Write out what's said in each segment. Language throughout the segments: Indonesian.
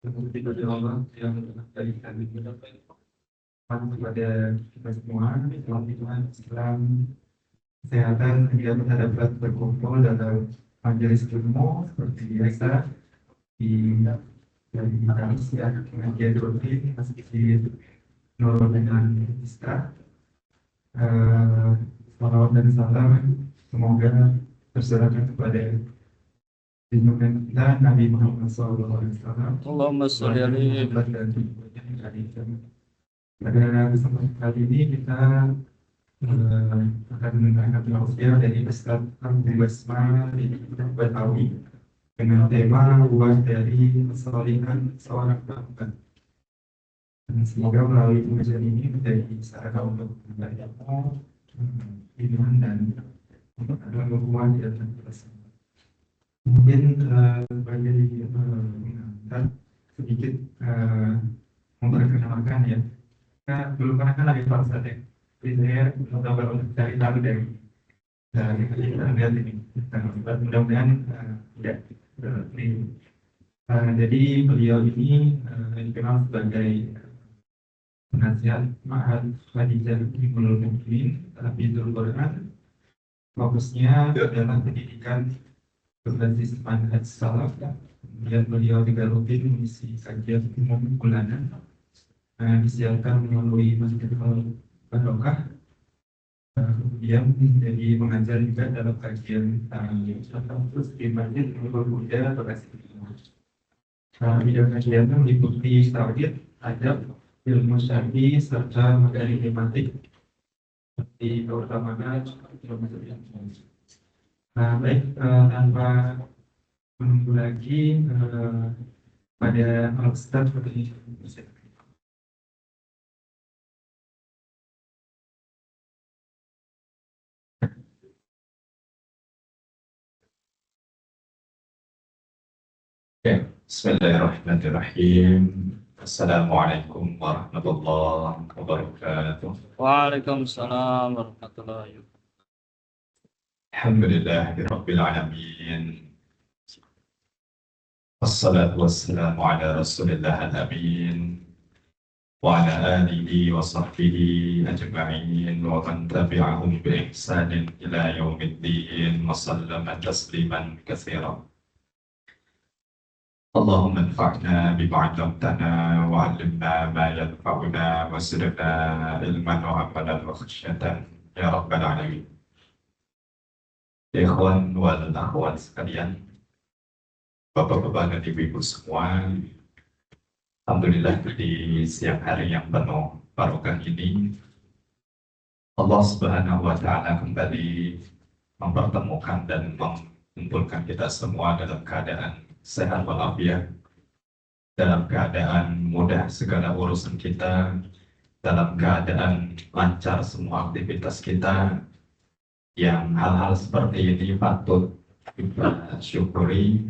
Kepada Allah yang dari kami kepada kita semua, Tuhan Islam, kesehatan sehingga kita dapat berkumpul dalam majelis ilmu seperti biasa di dari Kamis ya, pengajian rutin Masjid Nurul dengan Iska. Salawat dan salam semoga terserahkan kepada junjungan kita Nabi Muhammad SAW. Allahumma sholli alaihi. Pada kesempatan kali ini kita akan mendengarkan tausiah dari Ustaz Abu Basma di Betawi dengan tema buah dari kesalihan seorang hamba. Dan semoga melalui pengajian ini menjadi sarana untuk menambah ilmu, iman dan untuk adalah hubungan di dalam kita semua. Mungkin sebagai mengantar sedikit memperkenalkan ya. Kita belum pernah kenal ya Pak Ustadz ya. Jadi saya mencoba untuk cari tahu dari kita lihat ini. Mudah-mudahan ya. Jadi beliau ini dikenal sebagai penasihat Ma'had Khadijah Ibnul Mukminin Hafizul Quran. Fokusnya adalah pendidikan berbasis manhaj salaf. Kemudian beliau juga rutin mengisi kajian umum bulanan disiarkan melalui Masjid Al-Barokah. Kemudian jadi mengajar juga dalam kajian terus di Masjid Al-Buddha Bekasi. Bidang kajian meliputi tauhid, adab, ilmu syar'i serta materi tematik seperti keutamaan ilmu syar'i. Baik, tanpa menunggu lagi pada Al-Ustaz seperti ini. Bismillahirrahmanirrahim. Assalamualaikum warahmatullahi wabarakatuh. Waalaikumsalam warahmatullahi wabarakatuh. Alhamdulillahirabbil alamin. Wassalatu wassalamu ala Rasulillah al-amin wa ala alihi wa sahbihi ajma'in wa man tabi'ahum bi ihsanin ila yaumiddin wa sallama tasliman katsiran. Allahumma anfa'na bima 'allamtana wa 'allimna ma yanfa'una wa zidna ilman wa amalan wa khasyatan ya rabbal alamin. Ikhwan wal akhwat sekalian, Bapak-bapak dan Ibu-ibu semua, alhamdulillah di siang hari yang penuh barokah ini Allah Subhanahu wa taala kembali mempertemukan dan mengumpulkan kita semua dalam keadaan sehat walafiat, dalam keadaan mudah segala urusan kita, dalam keadaan lancar semua aktivitas kita, yang hal-hal seperti ini patut kita syukuri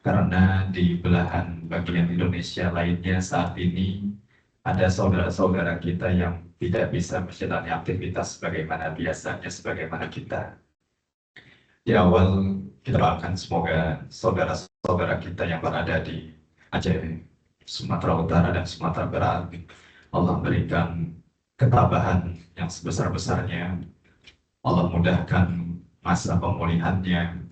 karena di belahan bagian Indonesia lainnya saat ini ada saudara-saudara kita yang tidak bisa menjalani aktivitas sebagaimana biasanya sebagaimana kita. Di awal kita doakan semoga saudara-saudara kita yang berada di Aceh, Sumatera Utara dan Sumatera Barat, Allah berikan ketabahan yang sebesar-besarnya, Allah mudahkan masa pemulihannya,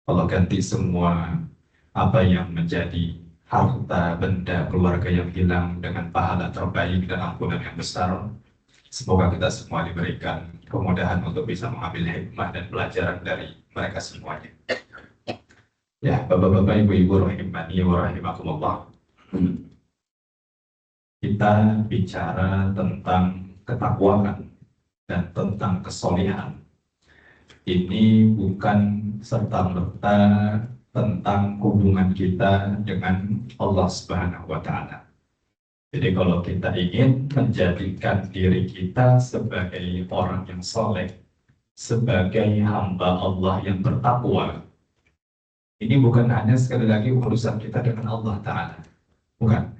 Allah ganti semua apa yang menjadi harta benda keluarga yang hilang dengan pahala terbaik dan ampunan yang besar. Semoga kita semua diberikan kemudahan untuk bisa mengambil hikmah dan pelajaran dari mereka semuanya. Ya, Bapak-bapak, Ibu-ibu rahimani wa rahimakumullah. Kita bicara tentang ketakwaan dan tentang kesolihan. Ini bukan serta-merta tentang hubungan kita dengan Allah Subhanahu wa taala. Jadi kalau kita ingin menjadikan diri kita sebagai orang yang soleh, sebagai hamba Allah yang bertakwa, ini bukan hanya sekali lagi urusan kita dengan Allah Ta'ala, bukan.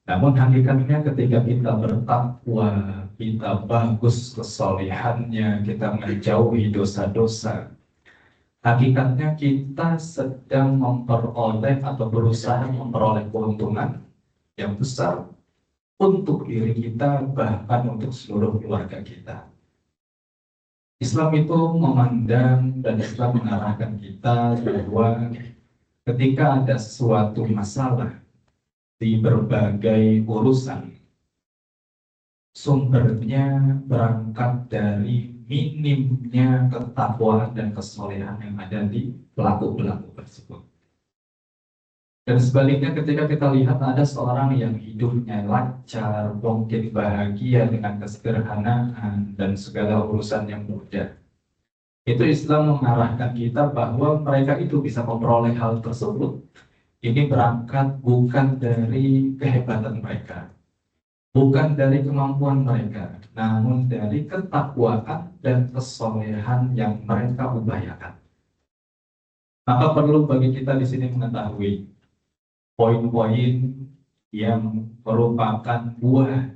Namun hakikatnya ketika kita bertakwa, kita bagus kesolehannya, kita menjauhi dosa-dosa, Hakikatnya kita sedang memperoleh atau berusaha memperoleh keuntungan yang besar untuk diri kita, bahkan untuk seluruh keluarga kita. Islam itu memandang dan Islam mengarahkan kita bahwa ketika ada suatu masalah di berbagai urusan, sumbernya berangkat dari minimnya ketakwaan dan kesolehan yang ada di pelaku-pelaku tersebut. Dan sebaliknya ketika kita lihat ada seorang yang hidupnya lancar, mungkin bahagia dengan kesederhanaan dan segala urusan yang mudah, itu Islam mengarahkan kita bahwa mereka itu bisa memperoleh hal tersebut. Ini berangkat bukan dari kehebatan mereka, bukan dari kemampuan mereka, namun dari ketakwaan dan kesolehan yang mereka upayakan. Maka perlu bagi kita di sini mengetahui poin-poin yang merupakan buah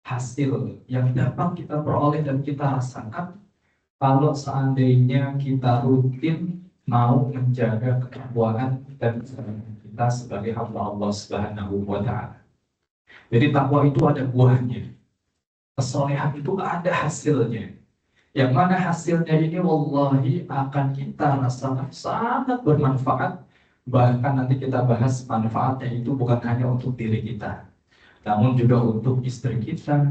hasil yang dapat kita peroleh dan kita rasakan kalau seandainya kita rutin mau menjaga ketakwaan dan kesolehan kita sebagai hamba Allah Subhanahu wa Ta'ala. Jadi takwa itu ada buahnya, kesolehan itu ada hasilnya. Yang mana hasilnya ini wallahi akan kita rasakan sangat bermanfaat. Bahkan nanti kita bahas manfaatnya itu bukan hanya untuk diri kita, namun juga untuk istri kita,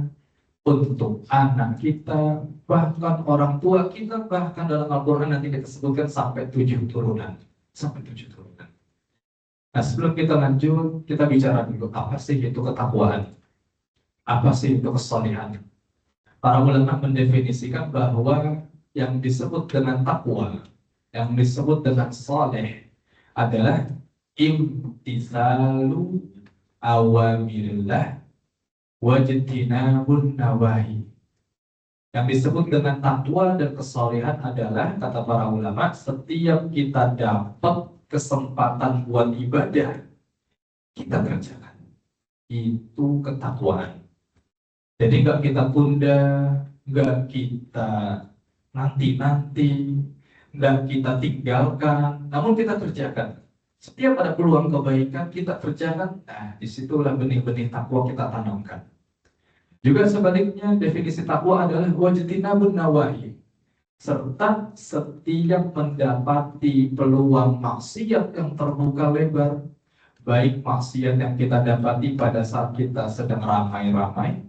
untuk anak kita, bahkan orang tua kita, bahkan dalam Al-Quran nanti kita sebutkan sampai 7 turunan. Sampai 7 turunan. Nah, sebelum kita lanjut, kita bicara dulu, apa sih itu ketakwaan? Apa sih itu kesolehan? Para ulama mendefinisikan bahwa yang disebut dengan takwa, yang disebut dengan soleh, adalah imtisalu awamirillah wajtinabun nawahi. Yang disebut dengan takwa dan kesolehan adalah, kata para ulama, setiap kita dapat kesempatan buat ibadah, kita kerjakan. Itu ketakwaan. Jadi nggak kita tunda, nggak kita nanti-nanti, nggak kita tinggalkan, namun kita kerjakan. Setiap ada peluang kebaikan, kita kerjakan. Nah, disitulah benih-benih takwa kita tanamkan. Juga sebaliknya, definisi takwa adalah wajtinabun nawahi, serta setiap mendapati peluang maksiat yang terbuka lebar, baik maksiat yang kita dapati pada saat kita sedang ramai-ramai,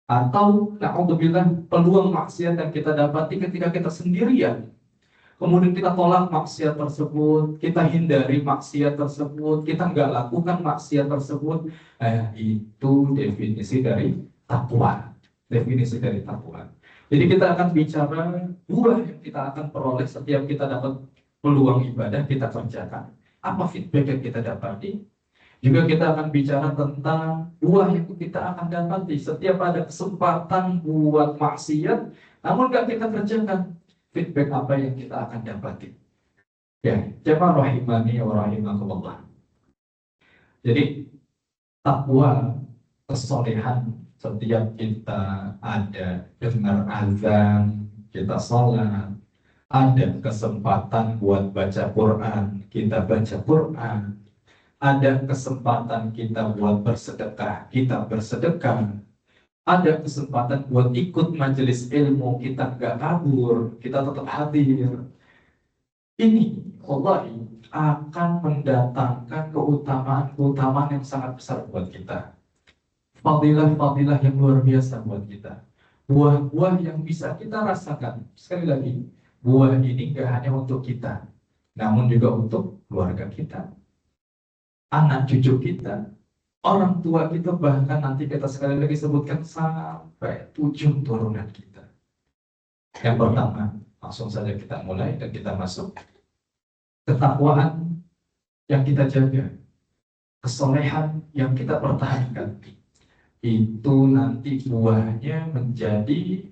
atau na'udzubillah peluang maksiat yang kita dapati ketika kita sendirian, kemudian kita tolak maksiat tersebut, kita hindari maksiat tersebut, kita nggak lakukan maksiat tersebut. Itu definisi dari takwa. Definisi dari takwa. Jadi kita akan bicara buah yang kita akan peroleh setiap kita dapat peluang ibadah, kita kerjakan. Apa feedback yang kita dapati? Juga kita akan bicara tentang buah yang kita akan dapati setiap ada kesempatan buat maksiat, namun nggak kita kerjakan. Feedback apa yang kita akan dapati? Ya, jemaah rahimani wa rahimakumullah. Jadi takwa, kesolehan, setiap kita ada dengar azan, kita sholat, ada kesempatan buat baca Quran, kita baca Quran, ada kesempatan kita buat bersedekah, kita bersedekah, ada kesempatan buat ikut majelis ilmu, kita nggak kabur, kita tetap hadir. Ini wallahi akan mendatangkan keutamaan yang sangat besar buat kita. Fadilah-fadilah yang luar biasa buat kita. Buah-buah yang bisa kita rasakan. Sekali lagi, buah ini nggak hanya untuk kita, namun juga untuk keluarga kita, anak cucu kita, orang tua kita, bahkan nanti kita sekali lagi sebutkan sampai 7 turunan kita. Yang pertama, langsung saja kita mulai dan kita masuk. Ketakwaan yang kita jaga, kesolehan yang kita pertahankan, itu nanti buahnya menjadi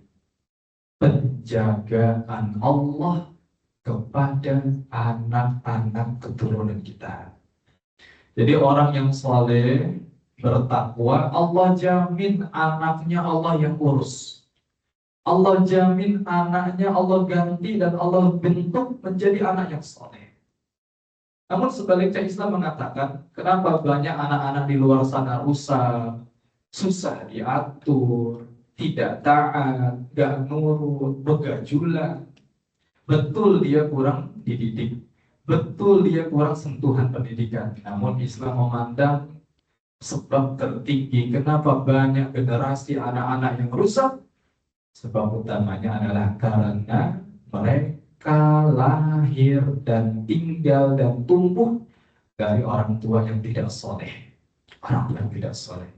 penjagaan Allah kepada anak-anak keturunan kita. Jadi orang yang saleh, bertakwa, Allah jamin anaknya Allah yang urus. Allah jamin anaknya Allah ganti dan Allah bentuk menjadi anak yang soleh. Namun sebaliknya Islam mengatakan, kenapa banyak anak-anak di luar sana rusak, susah diatur, tidak taat, gak nurut, begajulan. Betul dia kurang dididik, betul dia kurang sentuhan pendidikan. Namun Islam memandang sebab tertinggi kenapa banyak generasi anak-anak yang rusak. Sebab utamanya adalah karena mereka lahir dan tinggal dan tumbuh dari orang tua yang tidak soleh. Orang tua yang tidak soleh.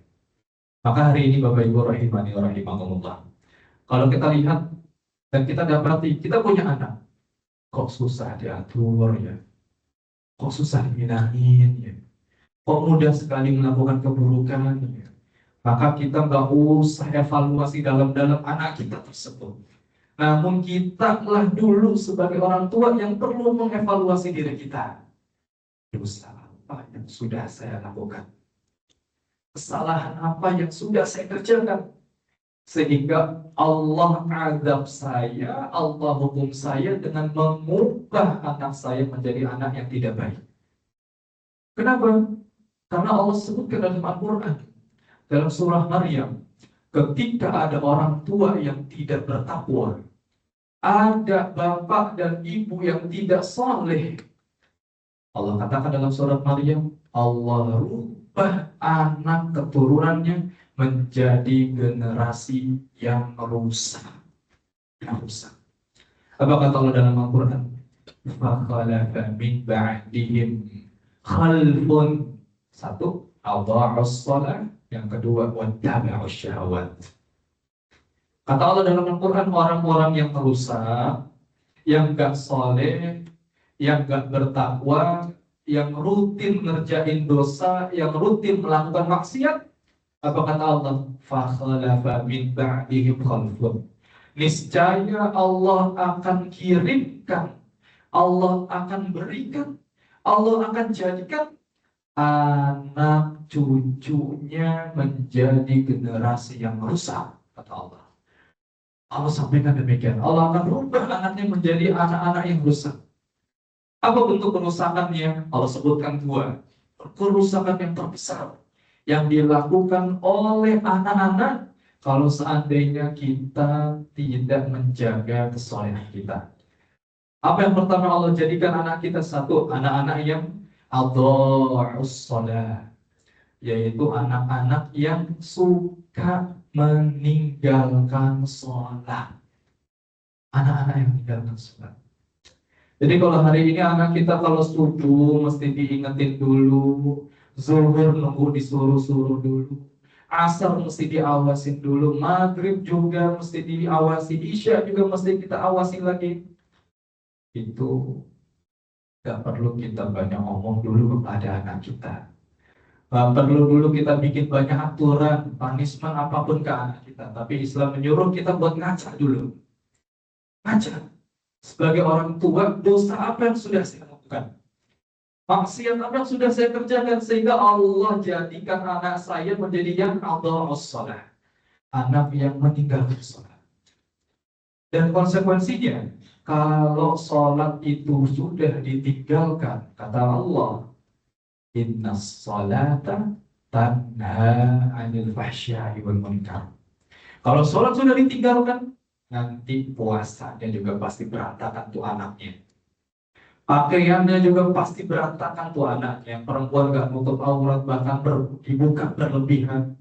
Maka hari ini Bapak Ibu rahimani wa rahimakumullah, kalau kita lihat dan kita dapati, kita punya anak, kok susah diatur ya, kok susah dibilangin ya, kok mudah sekali melakukan keburukan ya. Maka kita nggak usah evaluasi dalam-dalam anak kita tersebut. Namun kita lah dulu sebagai orang tua yang perlu mengevaluasi diri kita. Dosa apa yang sudah saya lakukan? Kesalahan apa yang sudah saya kerjakan? Sehingga Allah azab saya, Allah hukum saya dengan mengubah anak saya menjadi anak yang tidak baik. Kenapa? Karena Allah sebutkan dalam Al-Quran, dalam surah Maryam, ketika ada orang tua yang tidak bertakwa, ada bapak dan ibu yang tidak soleh, Allah katakan dalam surat Maryam, Allah rubah anak keturunannya menjadi generasi yang rusak. Yang rusak. Apa kata Allah dalam Al-Quran? فَخَلَفَ مِنْ بَعْدِهِمْ خَلْفٌ. Satu, أَضَاعُوا الصَّلَاةَ. Yang kedua, وَاتَّبَعُوا الشَّهَوَاتِ. Kata Allah dalam Al-Quran, orang-orang yang rusak, yang gak soleh, yang gak bertakwa, yang rutin ngerjain dosa, yang rutin melakukan maksiat. Apa kata Allah? فَخَلَفَ مِنْ بَعْدِهِمْ خَلْفٌ. Niscaya Allah akan kirimkan, Allah akan berikan, Allah akan jadikan anak cucunya menjadi generasi yang rusak, kata Allah. Allah sampaikan demikian. Allah akan rubah anaknya menjadi anak-anak yang rusak. Apa bentuk kerusakannya? Allah sebutkan dua. Kerusakan yang terbesar yang dilakukan oleh anak-anak kalau seandainya kita tidak menjaga kesolehan kita. Apa yang pertama Allah jadikan anak kita? Satu, anak-anak yang adha'us shalah, yaitu anak-anak yang suka meninggalkan sholat. Anak-anak yang meninggalkan sholat. Jadi kalau hari ini anak kita kalau subuh mesti diingetin dulu, zuhur nunggu disuruh-suruh dulu, asar mesti diawasin dulu, maghrib juga mesti diawasi, isya juga mesti kita awasi lagi. Itu gak perlu kita banyak ngomong dulu kepada anak kita. Gak perlu dulu kita bikin banyak aturan, punishment apapun ke anak kita. Tapi Islam menyuruh kita buat ngaca dulu. Ngaca. Sebagai orang tua, dosa apa yang sudah saya lakukan? Maksiat apa yang sudah saya kerjakan? Sehingga Allah jadikan anak saya menjadi yang adha'us shalah, anak yang meninggalkan sholat. Dan konsekuensinya, kalau sholat itu sudah ditinggalkan, kata Allah, innas sholata tanha 'anil fahsya'i wal munkar. Kalau sholat sudah ditinggalkan, nanti puasanya juga pasti berantakan tuh anaknya. Pakaiannya juga pasti berantakan tuh anaknya. Perempuan gak nutup aurat, bahkan dibuka berlebihan.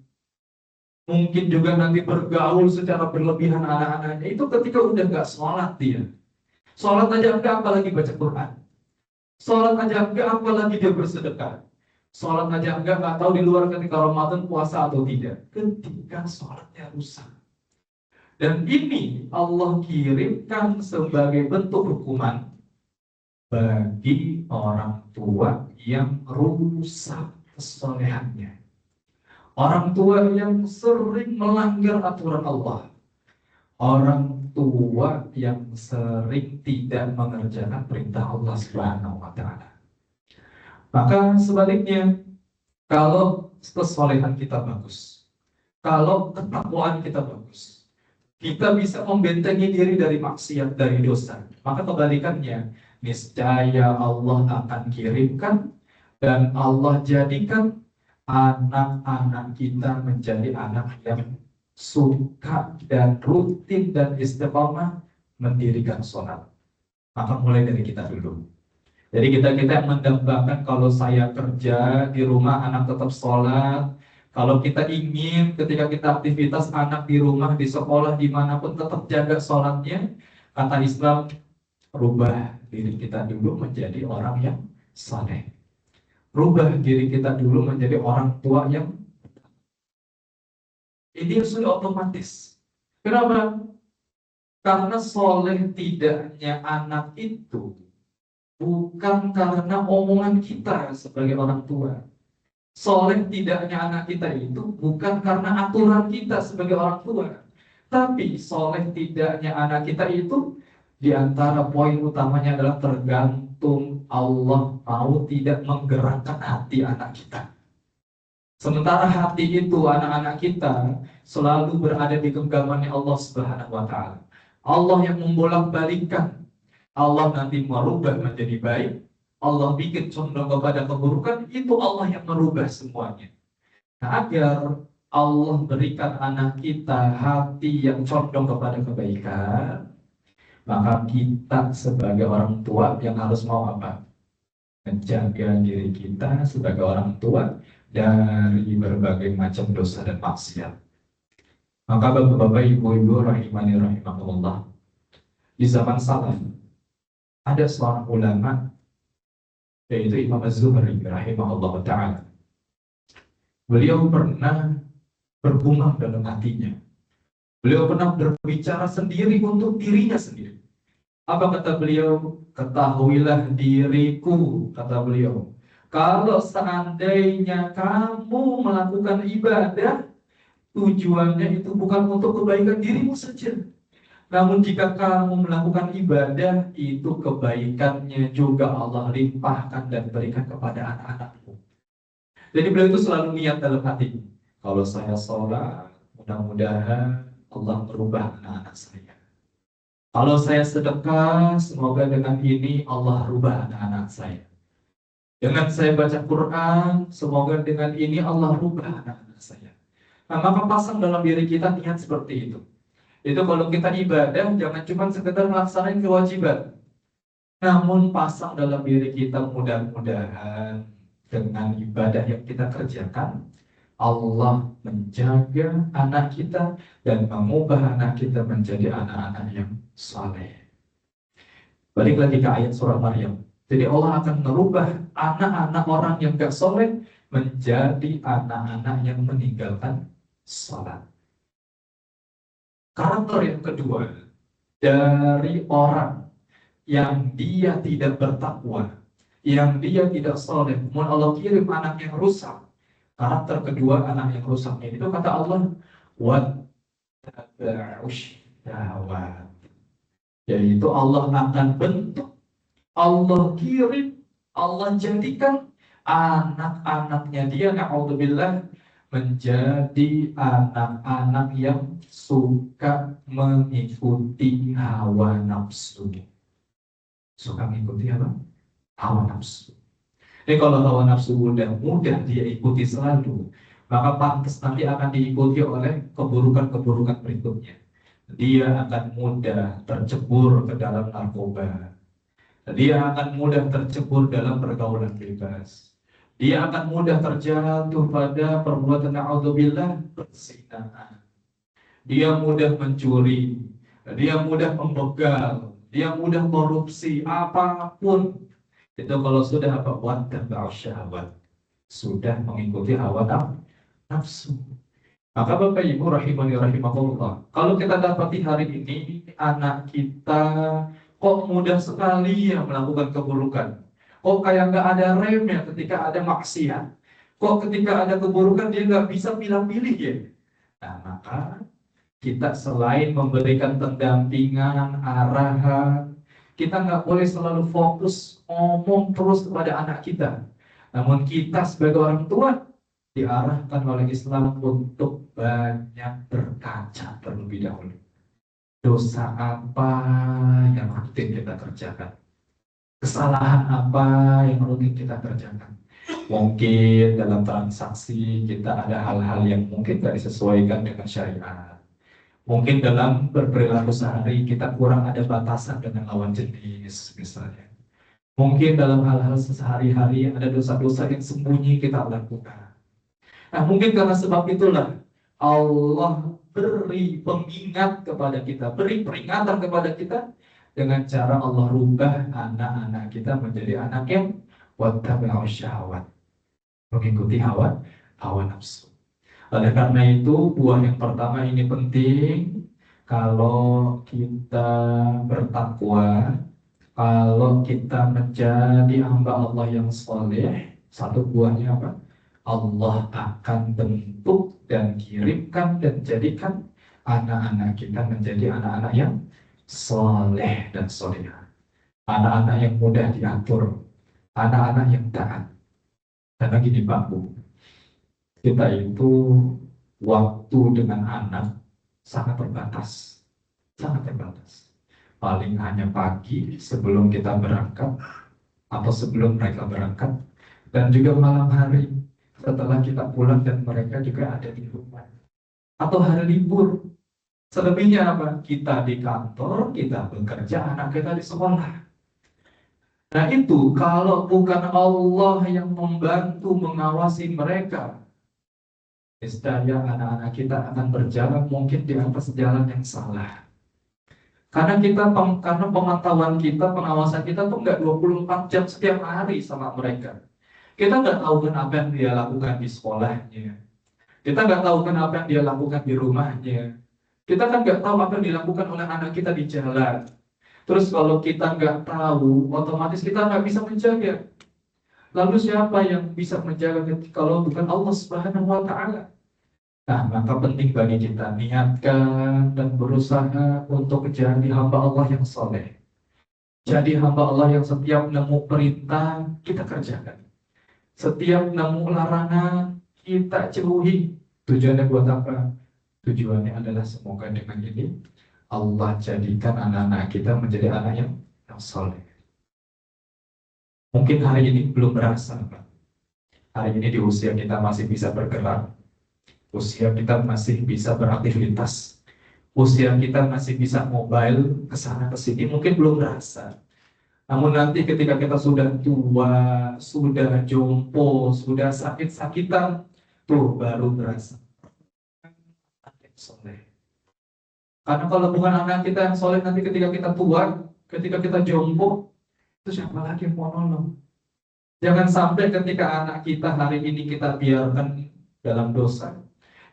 Mungkin juga nanti bergaul secara berlebihan anak-anaknya. Itu ketika udah gak sholat dia. Sholat aja enggak, apalagi baca Quran. Sholat aja enggak, apalagi dia bersedekah. Sholat aja enggak, gak tahu di luar ketika Ramadan puasa atau tidak. Ketika sholatnya rusak. Dan ini Allah kirimkan sebagai bentuk hukuman bagi orang tua yang rusak kesolehannya. Orang tua yang sering melanggar aturan Allah. Orang tua yang sering tidak mengerjakan perintah Allah Subhanahu wa Ta'ala. Maka sebaliknya, kalau kesolehan kita bagus, kalau ketakwaan kita bagus, kita bisa membentengi diri dari maksiat, dari dosa. Maka kebalikannya, niscaya Allah akan kirimkan dan Allah jadikan anak-anak kita menjadi anak yang suka dan rutin dan istiqomah mendirikan sholat. Maka mulai dari kita dulu. Jadi kita mendambakan kalau saya kerja di rumah anak tetap sholat. Kalau kita ingin ketika kita aktivitas anak di rumah, di sekolah, dimanapun tetap jaga sholatnya, kata Islam, rubah diri kita dulu menjadi orang yang saleh. Rubah diri kita dulu menjadi orang tua yang ini sudah otomatis. Kenapa? Karena soleh tidaknya anak itu bukan karena omongan kita sebagai orang tua. Soleh tidaknya anak kita itu bukan karena aturan kita sebagai orang tua. Tapi soleh tidaknya anak kita itu di antara poin utamanya adalah tergantung Allah mau tidak menggerakkan hati anak kita. Sementara hati itu anak-anak kita selalu berada di genggamannya Allah Subhanahu wa taala. Allah yang membolak-balikkan. Allah nanti merubah menjadi baik. Allah bikin condong kepada keburukan, itu Allah yang merubah semuanya. Nah, agar Allah berikan anak kita hati yang condong kepada kebaikan, maka kita sebagai orang tua yang harus mau apa? Menjaga diri kita sebagai orang tua dari berbagai macam dosa dan maksiat. Maka bapak-bapak, ibu-ibu rahimani rahimakumullah, di zaman salaf ada seorang ulama yaitu Imam Az-Zuhri rahimahullah ta'ala. Beliau pernah bergumam dalam hatinya. Beliau pernah berbicara sendiri untuk dirinya sendiri. Apa kata beliau? Ketahuilah diriku, kata beliau, kalau seandainya kamu melakukan ibadah, tujuannya itu bukan untuk kebaikan dirimu saja. Namun jika kamu melakukan ibadah, itu kebaikannya juga Allah limpahkan dan berikan kepada anak-anakmu. Jadi beliau itu selalu niat dalam hati, kalau saya sholat, mudah-mudahan Allah merubah anak-anak saya. Kalau saya sedekah, semoga dengan ini Allah rubah anak-anak saya. Dengan saya baca Quran, semoga dengan ini Allah rubah anak-anak saya. Nah, maka pasang dalam diri kita niat seperti itu. Itu kalau kita ibadah, jangan cuma sekedar melaksanakan kewajiban. Namun pasang dalam diri kita, mudah-mudahan dengan ibadah yang kita kerjakan, Allah menjaga anak kita dan mengubah anak kita menjadi anak-anak yang saleh. Balik lagi ke ayat surah Maryam. Jadi Allah akan merubah anak-anak orang yang gak soleh menjadi anak-anak yang meninggalkan salat. Karakter yang kedua dari orang yang dia tidak bertakwa, yang dia tidak soleh, namun Allah kirim anak yang rusak. Karakter kedua anak yang rusak itu kata Allah, wattaba'usyahawat. Yaitu Allah akan bentuk, Allah kirim, Allah jadikan anak-anaknya dia, na'udzubillah, menjadi anak-anak yang suka mengikuti hawa nafsu. Suka mengikuti apa? Hawa nafsu. Jadi kalau hawa nafsu mudah dia ikuti selalu, maka pantas nanti akan diikuti oleh keburukan-keburukan berikutnya. Dia akan mudah tercebur ke dalam narkoba. Dia akan mudah tercebur dalam pergaulan bebas. Dia akan mudah terjatuh pada perbuatan na'udzubillah perzinaan. Dia mudah mencuri, dia mudah membegal, dia mudah korupsi, apapun. Itu kalau sudah apa? Wattaba'u syahwat. Sudah mengikuti hawa nafsu. Maka Bapak Ibu rahimani rahimakumullah, kalau kita dapati hari ini anak kita kok mudah sekali ya melakukan keburukan. Kok kayak nggak ada remnya ketika ada maksiat. Kok ketika ada keburukan dia nggak bisa pilih-pilih ya. Nah, maka kita selain memberikan pendampingan, arahan, kita nggak boleh selalu fokus ngomong terus kepada anak kita. Namun kita sebagai orang tua diarahkan oleh Islam untuk banyak berkaca terlebih dahulu. dosa apa yang rutin kita kerjakan, kesalahan apa yang rutin kita kerjakan. Mungkin dalam transaksi kita ada hal-hal yang mungkin tidak disesuaikan dengan syariat. Mungkin dalam berperilaku sehari kita kurang ada batasan dengan lawan jenis misalnya. Mungkin dalam hal-hal sehari-hari ada dosa-dosa yang sembunyi kita lakukan. Nah, mungkin karena sebab itulah Allah beri pengingat kepada kita, beri peringatan kepada kita dengan cara Allah rubah anak-anak kita menjadi anak yang wattabi'u syahwat, mengikuti hawa nafsu. Oleh karena itu, buah yang pertama ini penting. Kalau kita bertakwa, kalau kita menjadi hamba Allah yang soleh, satu buahnya apa? Allah akan bentuk dan kirimkan dan jadikan anak-anak kita menjadi anak-anak yang soleh dan solehah. Anak-anak yang mudah diatur, anak-anak yang taat. Karena gini Pak Bu, kita itu waktu dengan anak sangat terbatas, sangat terbatas. Paling hanya pagi sebelum kita berangkat atau sebelum mereka berangkat, dan juga malam hari setelah kita pulang dan mereka juga ada di rumah, atau hari libur. Selebihnya apa? Kita di kantor, kita bekerja, anak kita di sekolah. Nah itu kalau bukan Allah yang membantu mengawasi mereka, niscaya anak-anak kita akan berjalan mungkin di atas jalan yang salah. Karena pemantauan kita, pengawasan kita tuh nggak 24 jam setiap hari sama mereka. Kita nggak tahu kan apa yang dia lakukan di sekolahnya. Kita nggak tahu kan apa yang dia lakukan di rumahnya. Kita kan nggak tahu apa yang dilakukan oleh anak kita di jalan. Terus kalau kita nggak tahu, otomatis kita nggak bisa menjaga. Lalu siapa yang bisa menjaga kalau bukan Allah Subhanahu wa Ta'ala? Nah, maka penting bagi kita niatkan dan berusaha untuk menjadi hamba Allah yang soleh. Jadi hamba Allah yang setiap nemu perintah kita kerjakan. Setiap nemu larangan kita jauhi. Tujuannya buat apa? Tujuannya adalah semoga dengan ini Allah jadikan anak-anak kita menjadi anak yang soleh. Mungkin hari ini belum berasa, Pak. Hari ini di usia kita masih bisa bergerak, usia kita masih bisa beraktivitas, usia kita masih bisa mobile kesana kesini, mungkin belum berasa. Namun nanti ketika kita sudah tua, sudah jompo, sudah sakit-sakitan, tuh baru berasa anak soleh. Karena kalau bukan anak kita yang soleh, nanti ketika kita tua, ketika kita jompo, itu siapa lagi yang mau nolong? Jangan sampai ketika anak kita hari ini kita biarkan dalam dosa.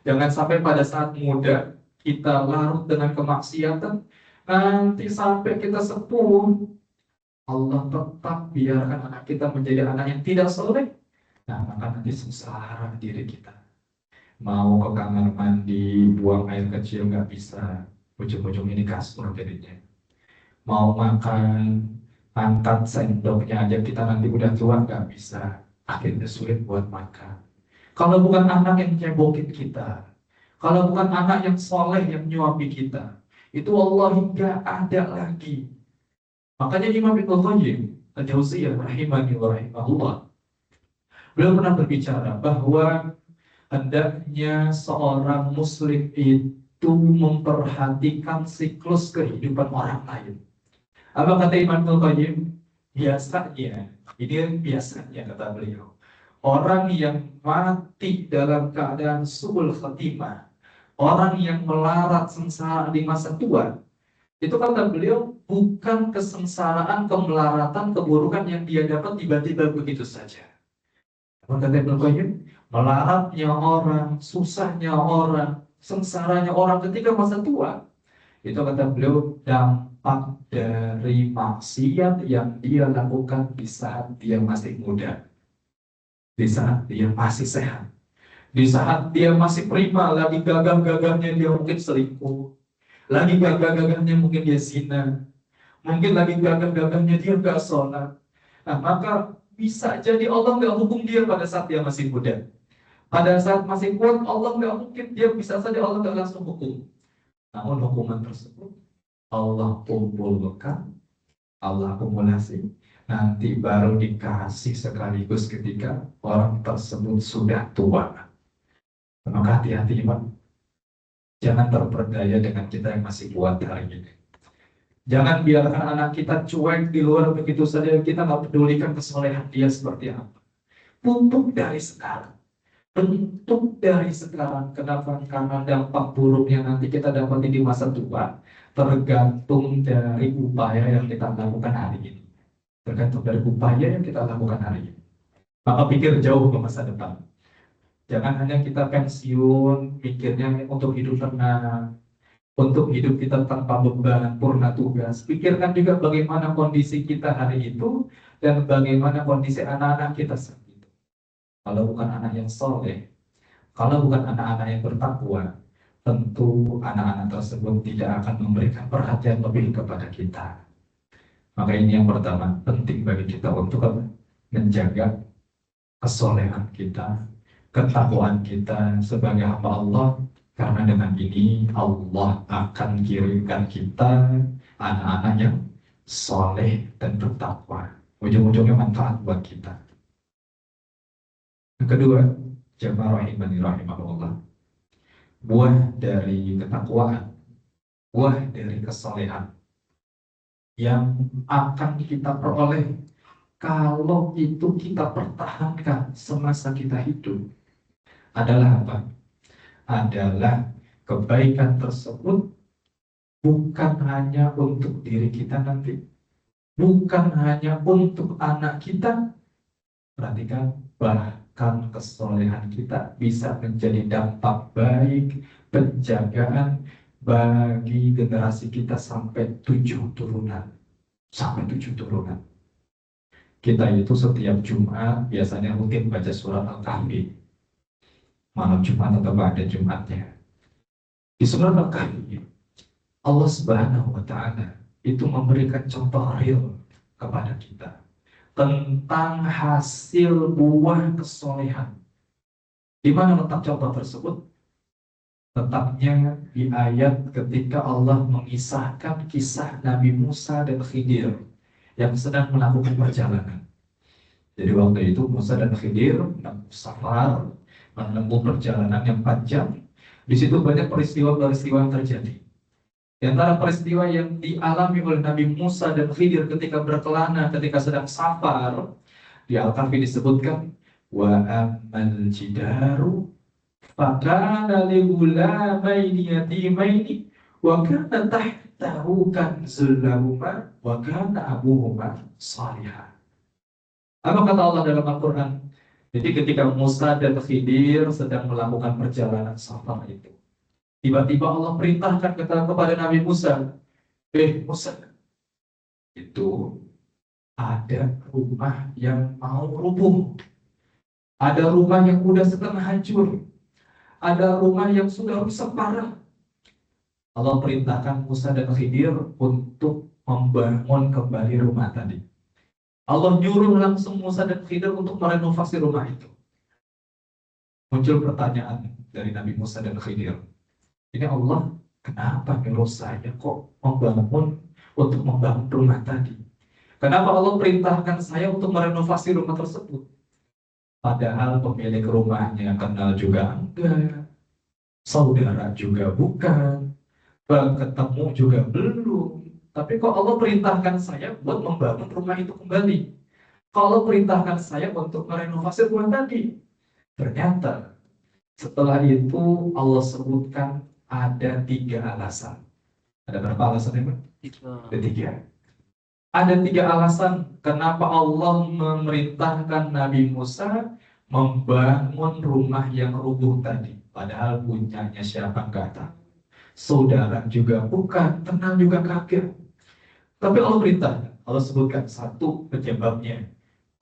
Jangan sampai pada saat muda kita larut dengan kemaksiatan, nanti sampai kita sepuh, Allah tetap biarkan anak kita menjadi anak yang tidak soleh. Nah, maka nanti sengsara diri kita. Mau ke kamar mandi, buang air kecil nggak bisa, ujung-ujung ini kasur jadinya. Mau makan, angkat sendoknya aja kita nanti udah tua nggak bisa, akhirnya sulit buat makan. Kalau bukan anak yang cebokin kita, kalau bukan anak yang soleh yang nyuapi kita, itu Allah nggak ada lagi. Makanya Imam Ibnu Qayyim Al-Jauziyah rahimahullah, beliau pernah berbicara bahwa hendaknya seorang muslim itu memperhatikan siklus kehidupan orang lain. Apa kata Imam Ibnu Qayyim? Biasanya kata beliau, orang yang mati dalam keadaan su'ul khatimah, orang yang melarat sengsara di masa tua, itu kata beliau bukan kesengsaraan, kemelaratan, keburukan yang dia dapat tiba-tiba begitu saja. Kata Ibnu Qayyim, melaratnya orang, susahnya orang, sengsaranya orang ketika masa tua, itu kata beliau dampak dari maksiat yang dia lakukan di saat dia masih muda, di saat dia masih sehat, di saat dia masih prima, lagi gagah-gagahnya dia mungkin selingkuh, lagi gagah-gagahnya mungkin dia zina, mungkin lagi gagah-gagahnya dia nggak sholat. Nah, maka bisa jadi Allah nggak hukum dia pada saat dia masih muda. Pada saat masih kuat, Allah nggak mungkin, dia bisa saja Allah nggak langsung hukum. Namun hukuman tersebut Allah kumpulkan, Allah akumulasi, nanti baru dikasih sekaligus ketika orang tersebut sudah tua. Maka hati-hati, Pak. Jangan terperdaya dengan kita yang masih kuat hari ini. Jangan biarkan anak kita cuek di luar begitu saja, kita nggak pedulikan kesolehan dia seperti apa. Bentuk dari sekarang. Bentuk dari sekarang. Kenapa? Karena dampak buruknya nanti kita dapati di masa tua tergantung dari upaya yang kita lakukan hari ini. Tergantung dari upaya yang kita lakukan hari ini. Maka pikir jauh ke masa depan. Jangan hanya kita pensiun, pikirnya untuk hidup tenang, untuk hidup kita tanpa beban, purna tugas. Pikirkan juga bagaimana kondisi kita hari itu dan bagaimana kondisi anak-anak kita saat itu. Kalau bukan anak yang soleh, kalau bukan anak-anak yang bertakwa, tentu anak-anak tersebut tidak akan memberikan perhatian lebih kepada kita. Maka ini yang pertama, penting bagi kita untuk menjaga kesolehan kita, ketakwaan kita sebagai hamba Allah, karena dengan ini Allah akan kirimkan kita anak-anak yang soleh dan bertakwa. Ujung-ujungnya manfaat buat kita. Yang kedua, jamaah rahimani rahimahullah, buah dari ketakwaan, buah dari kesolehan yang akan kita peroleh kalau itu kita pertahankan semasa kita hidup adalah apa? Adalah kebaikan tersebut bukan hanya untuk diri kita nanti, bukan hanya untuk anak kita. Perhatikan, bahkan kesolehan kita bisa menjadi dampak baik, penjagaan bagi generasi kita sampai 7 turunan. Sampai 7 turunan. Kita itu setiap Jumat biasanya rutin baca surat Al-Kahfi. Malam Jumat atau pada Jumatnya. Di surat Al-Kahfi, Allah Subhanahu wa Ta'ala itu memberikan contoh real kepada kita tentang hasil buah kesolehan. Di mana letak contoh tersebut? Letaknya di ayat ketika Allah mengisahkan kisah Nabi Musa dan Khidir yang sedang melakukan perjalanan. Jadi waktu itu Musa dan Khidir menempuh safar, menempuh perjalanan yang panjang. Di situ banyak peristiwa-peristiwa yang terjadi. Di antara peristiwa yang dialami oleh Nabi Musa dan Khidir ketika berkelana, ketika sedang safar, di Al-Kahfi disebutkan, wa ammal jidaru fakana li ghulamaini yatimaini wa kana tahtahu kanzul lahuma wa kana abuhuma salihah. Apa kata Allah dalam Al-Quran? Jadi ketika Musa dan Khidir sedang melakukan perjalanan safar itu, tiba-tiba Allah perintahkan kepada Nabi Musa, Musa, itu ada rumah yang mau rubuh, ada rumah yang udah setengah hancur, ada rumah yang sudah rusak parah. Allah perintahkan Musa dan Khidir untuk membangun kembali rumah tadi. Allah nyuruh langsung Musa dan Khidir untuk merenovasi rumah itu. Muncul pertanyaan dari Nabi Musa dan Khidir. Ini Allah, kenapa nyuruh saya kok membangun untuk membangun rumah tadi? Kenapa Allah perintahkan saya untuk merenovasi rumah tersebut? Padahal pemilik rumahnya kenal juga enggak, saudara juga bukan, ketemu juga belum. Tapi kok Allah perintahkan saya buat membangun rumah itu kembali? Kalau perintahkan saya untuk merenovasi rumah tadi, ternyata setelah itu Allah sebutkan ada 3 alasan. Ada berapa alasannya, Pak? Ada 3. Ada 3 alasan kenapa Allah memerintahkan Nabi Musa membangun rumah yang rubuh tadi. Padahal punyanya siapa nggak tahu. Saudara juga bukan, kenal juga kagak. Tapi Allah perintahkan, Allah sebutkan 1 penyebabnya.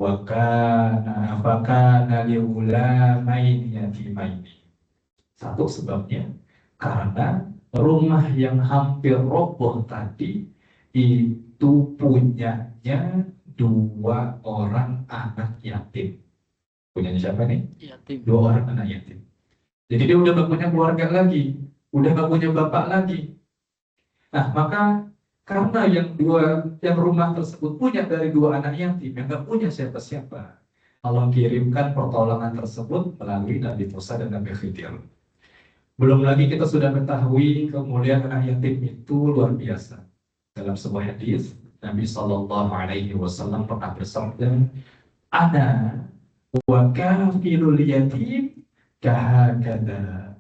Wa kana fakana li ghulamaini yatimaini. 1 sebabnya karena rumah yang hampir roboh tadi itu punyanya 2 orang anak yatim. Punyanya siapa nih? Yatim. 2 orang anak yatim. Jadi dia udah gak punya keluarga lagi, udah gak punya bapak lagi. Nah, maka Karena yang rumah tersebut punya dari dua anak yatim yang nggak punya siapa-siapa. Allah kirimkan pertolongan tersebut melalui Nabi Musa dan Nabi Khidir. Belum lagi kita sudah mengetahui kemuliaan anak yatim itu luar biasa. Dalam sebuah hadis, Nabi Shallallahu Alaihi Wasallam pernah bersabda, "Ana wa kafilul yatim kahakada."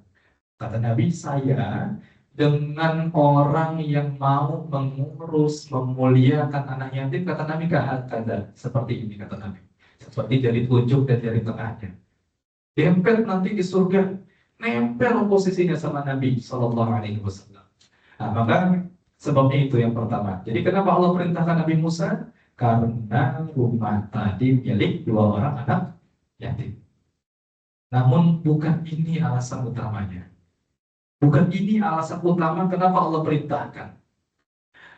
Kata Nabi, saya dengan orang yang mau mengurus, memuliakan anak yatim, kata Nabi, kahakada. Seperti ini, kata Nabi. Seperti jari telunjuk dan jari tengahnya. Dempet nanti di surga, nempel posisinya sama Nabi Shallallahu Alaihi Wasallam. Nah, maka sebabnya itu yang pertama. Jadi kenapa Allah perintahkan Nabi Musa? Karena rumah tadi milik dua orang anak yatim. Namun bukan ini alasan utamanya. Bukan ini alasan utama kenapa Allah perintahkan.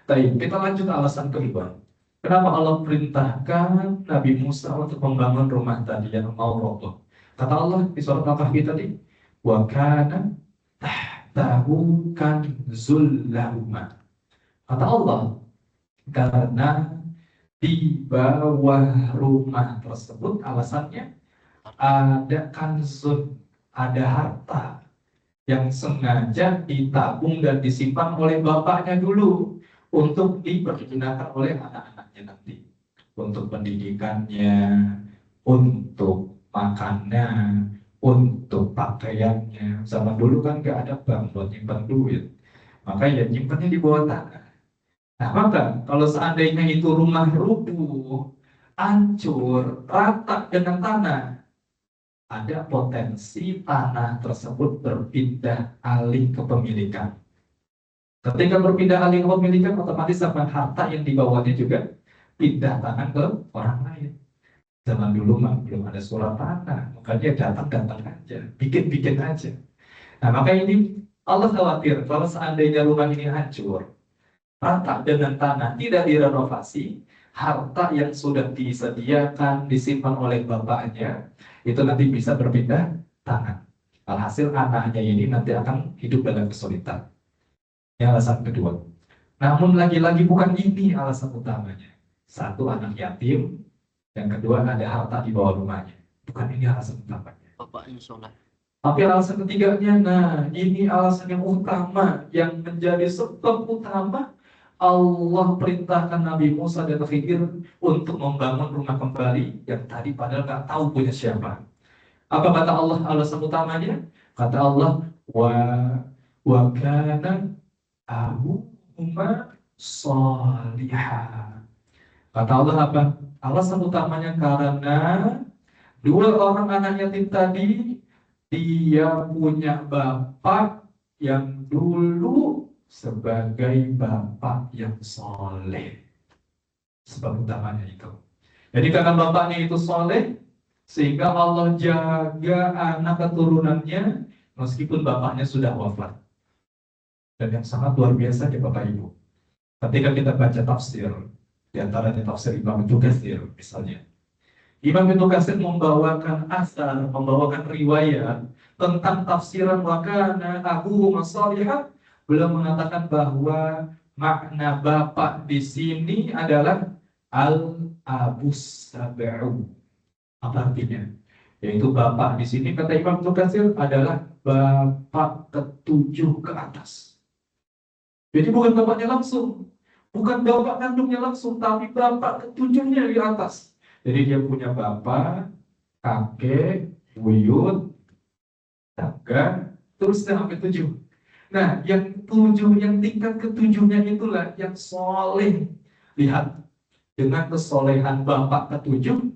Baik, kita lanjut alasan kedua. Kenapa Allah perintahkan Nabi Musa untuk membangun rumah tadi yang mau roboh? Kata Allah di surat Al-Kahfi tadi, wa kana tahtahu kanzul lahuma. Kata Allah, karena di bawah rumah tersebut alasannya ada kanzun, ada harta yang sengaja ditabung dan disimpan oleh bapaknya dulu untuk dipergunakan oleh anak-anaknya nanti, untuk pendidikannya, untuk makannya, untuk pakaiannya. Zaman dulu kan nggak ada bank buat nyimpan duit, maka ya nyimpannya di bawah tanah. Nah, maka kalau seandainya itu rumah rubuh, hancur, rata dengan tanah, ada potensi tanah tersebut berpindah alih kepemilikan. Ketika berpindah alih kepemilikan, otomatis sama harta yang dibawanya juga pindah tangan ke orang lain. Zaman dulu mah belum ada surat tanah, maka dia datang aja, bikin aja. Nah, maka ini Allah khawatir kalau seandainya rumah ini hancur, rata dengan tanah, tidak direnovasi, harta yang sudah disediakan, disimpan oleh bapaknya, itu nanti bisa berpindah tangan. Alhasil anaknya ini nanti akan hidup dalam kesulitan. Ini alasan kedua. Namun lagi-lagi bukan ini alasan utamanya. Satu, anak yatim. Yang kedua, ada harta di bawah rumahnya. Bukan ini alasan utamanya. Bapaknya soleh. Tapi alasan ketiganya, nah ini alasan yang utama, yang menjadi sebab utama Allah perintahkan Nabi Musa dan Khidir untuk membangun rumah kembali yang tadi padahal nggak tahu punya siapa. Apa kata Allah alasan utamanya? Kata Allah, wa kana abuhuma sholihah. Kata Allah apa? Alasan utamanya karena dua orang anak yatim tadi, dia punya bapak yang dulu sebagai bapak yang soleh. Sebab utamanya itu. Jadi karena bapaknya itu soleh, sehingga Allah jaga anak keturunannya meskipun bapaknya sudah wafat. Dan yang sangat luar biasa di Bapak Ibu. Ketika kita baca tafsir, di antaranya tafsir Imam Ibnu Katsir misalnya. Imam Ibnu Katsir membawakan asar, membawakan riwayat tentang tafsiran wa kana abuhuma sholihah. Beliau mengatakan bahwa makna bapak di sini adalah al-abus sab'u. Apa artinya? Yaitu bapak di sini kata Imam Ibnu Katsir adalah bapak ketujuh ke atas. Jadi bukan bapaknya langsung, bukan bapak kandungnya langsung, tapi bapak ketujuhnya di atas. Jadi dia punya bapak, kakek, buyut, kakak, terus sampai tujuh. Nah, yang tujuh, yang tingkat ketujuhnya itulah yang soleh. Lihat, dengan kesolehan bapak ketujuh,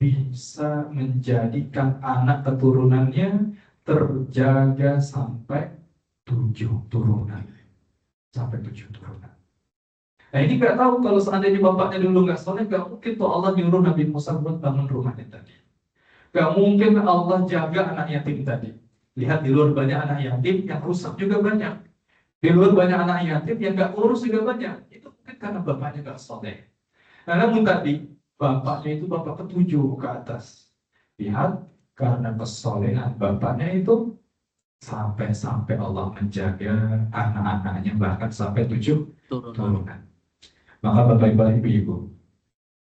bisa menjadikan anak keturunannya terjaga sampai 7 turunan. Sampai 7 turunan. Nah, ini nggak tahu kalau seandainya bapaknya dulu nggak soleh, nggak mungkin tuh Allah nyuruh Nabi Musa buat bangun rumahnya tadi. Nggak mungkin Allah jaga anak yatim tadi. Lihat di luar banyak anak yatim yang rusak juga banyak. Di luar banyak anak yatim yang nggak urus juga banyak. Itu mungkin karena bapaknya nggak soleh. Nah, namun tadi bapaknya itu bapak ketujuh ke atas. Lihat, karena kesolehan bapaknya itu sampai Allah menjaga anak-anaknya bahkan sampai 7 Turunan. turunan. Maka Bapak Ibu,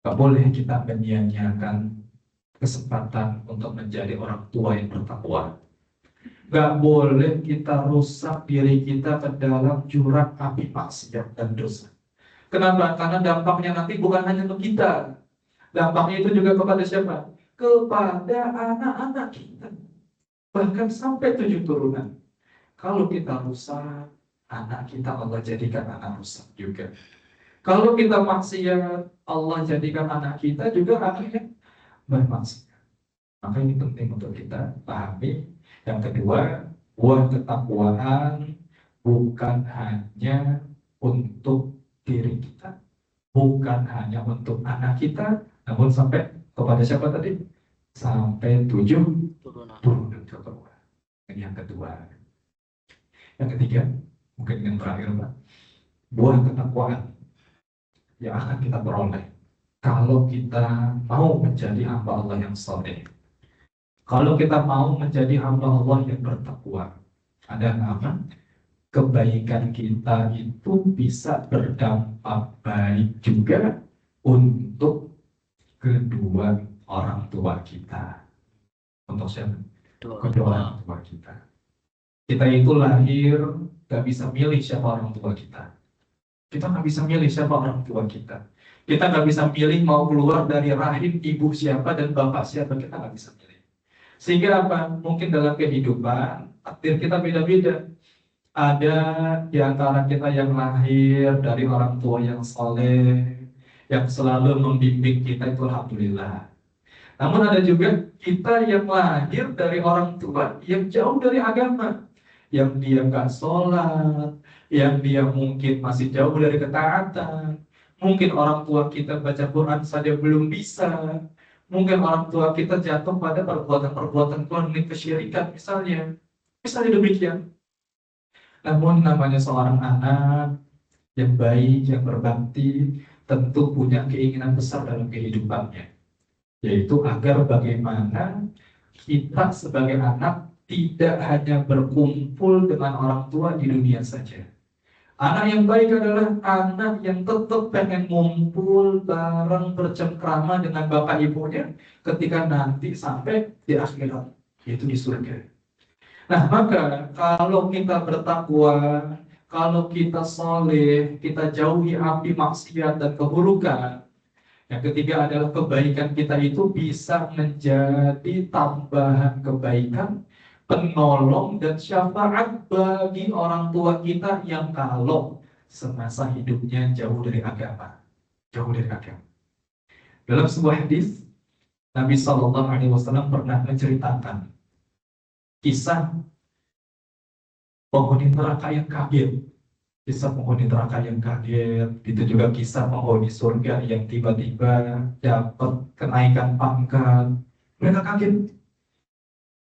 gak boleh kita menyia-nyiakan kesempatan untuk menjadi orang tua yang bertakwa. Gak boleh kita rusak diri kita ke dalam jurang api maksiat dan dosa. Kenapa? Karena dampaknya nanti bukan hanya ke kita. Dampaknya itu juga kepada siapa? Kepada anak-anak kita. Bahkan sampai 7 turunan. Kalau kita rusak, anak kita Allah jadikan anak rusak juga. Kalau kita maksiat, Allah jadikan anak kita juga anaknya bermaksiat. Maka ini penting untuk kita pahami. Yang kedua, buah ketakwaan bukan hanya untuk diri kita, bukan hanya untuk anak kita, namun sampai kepada siapa tadi? Sampai 7 Turunan. turunan ke bawah. Ini yang kedua. Yang ketiga, mungkin yang terakhir, Pak. Buah ketakwaan yang akan kita peroleh kalau kita mau menjadi hamba Allah yang saleh. Kalau kita mau menjadi hamba Allah yang bertakwa, ada apa? Kebaikan kita itu bisa berdampak baik juga untuk kedua orang tua kita. Untuk siapa? Kedua orang tua kita. Kita itu lahir gak bisa milih siapa orang tua kita. Kita nggak bisa milih siapa orang tua kita. Kita nggak bisa milih mau keluar dari rahim ibu siapa dan bapak siapa. Kita nggak bisa milih. Sehingga apa? Mungkin dalam kehidupan takdir kita beda-beda. Ada di antara kita yang lahir dari orang tua yang soleh, yang selalu membimbing kita, itu alhamdulillah. Namun ada juga kita yang lahir dari orang tua yang jauh dari agama, yang dia nggak sholat, yang dia mungkin masih jauh dari ketaatan. Mungkin orang tua kita baca Quran saja belum bisa. Mungkin orang tua kita jatuh pada perbuatan-perbuatan klinik kesyirikan misalnya. Misalnya demikian. Namun namanya seorang anak yang baik, yang berbakti, tentu punya keinginan besar dalam kehidupannya. Yaitu agar bagaimana kita sebagai anak tidak hanya berkumpul dengan orang tua di dunia saja. Anak yang baik adalah anak yang tetap pengen ngumpul bareng bercengkrama dengan bapak ibunya ketika nanti sampai di akhirat, yaitu di surga. Nah, maka kalau kita bertakwa, kalau kita soleh, kita jauhi api maksiat dan keburukan. Yang ketiga adalah kebaikan kita itu bisa menjadi tambahan kebaikan, penolong dan syafaat bagi orang tua kita yang kalau semasa hidupnya jauh dari agama. Jauh dari agama. Dalam sebuah hadis, Nabi SAW pernah menceritakan kisah penghuni neraka yang kaget. Kisah penghuni neraka yang kaget, itu juga kisah penghuni surga yang tiba-tiba dapat kenaikan pangkat. Mereka kaget.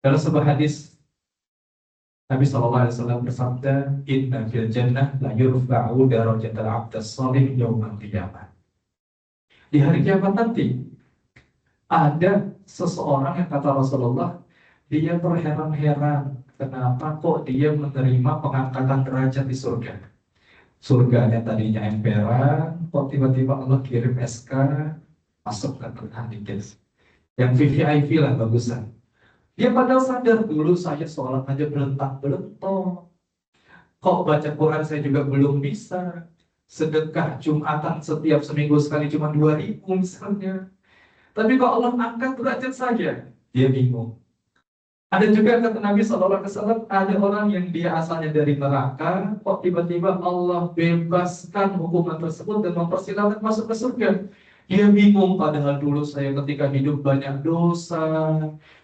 Dalam sebuah hadis, Nabi SAW bersabda, Inna fil jannah la yurfa'u darajatal abdas salih yawmal qiyamah. Di hari kiamat nanti, ada seseorang yang kata Rasulullah, dia terheran-heran, kenapa kok dia menerima pengangkatan derajat di surga. Surganya tadinya emperan, kok tiba-tiba Allah kirim SK, masuk ke Quran. Yang VVIP lah bagusan. Dia padahal sadar dulu saya sholat aja belentak-belentok. Kok baca Quran saya juga belum bisa. Sedekah Jumatan setiap seminggu sekali cuma 2.000 misalnya. Tapi kok Allah angkat derajat saya, dia bingung. Ada juga kata Nabi SAW, ada orang yang dia asalnya dari neraka, kok tiba-tiba Allah bebaskan hukuman tersebut dan mempersilahkan masuk ke surga. Dia bingung, padahal dulu saya ketika hidup banyak dosa,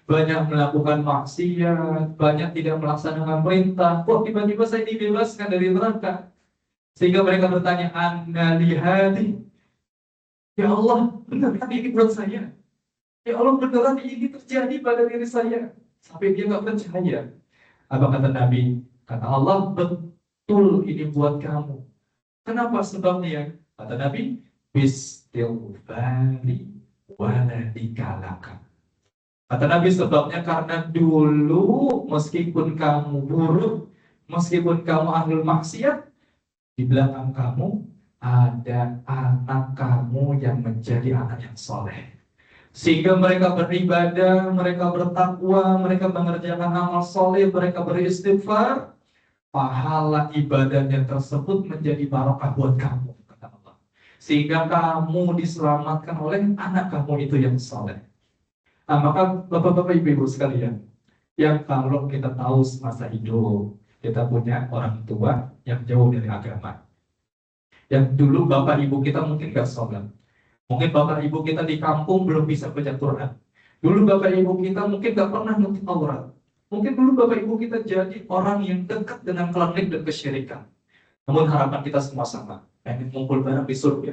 banyak melakukan maksiat, banyak tidak melaksanakan perintah, kok tiba-tiba saya dibebaskan dari neraka. Sehingga mereka bertanya, Anna lihadi, ya Allah, beneran ini buat saya. Ya Allah, beneran ini terjadi pada diri saya. Sampai dia nggak percaya. Apa kata Nabi? Kata Allah, betul ini buat kamu. Kenapa sebabnya? Kata Nabi, bistighfari wala dikalaka. Kata Nabi, sebabnya karena dulu meskipun kamu buruk, meskipun kamu ahlul maksiat, di belakang kamu ada anak kamu yang menjadi anak yang soleh. Sehingga mereka beribadah, mereka bertakwa, mereka mengerjakan amal soleh, mereka beristighfar. Pahala ibadahnya tersebut menjadi barokah buat kamu, kata Allah. Sehingga kamu diselamatkan oleh anak kamu itu yang soleh. Nah, maka bapak-bapak ibu-ibu sekalian, yang kalau kita tahu semasa hidup, kita punya orang tua yang jauh dari agama. Yang dulu bapak ibu kita mungkin gak sholat. Mungkin bapak ibu kita di kampung belum bisa baca Quran. Dulu bapak ibu kita mungkin gak pernah nutup aurat. Mungkin dulu bapak ibu kita jadi orang yang dekat dengan klinik dan kesyirikan. Namun harapan kita semua sama, pengen kumpul bareng di surga.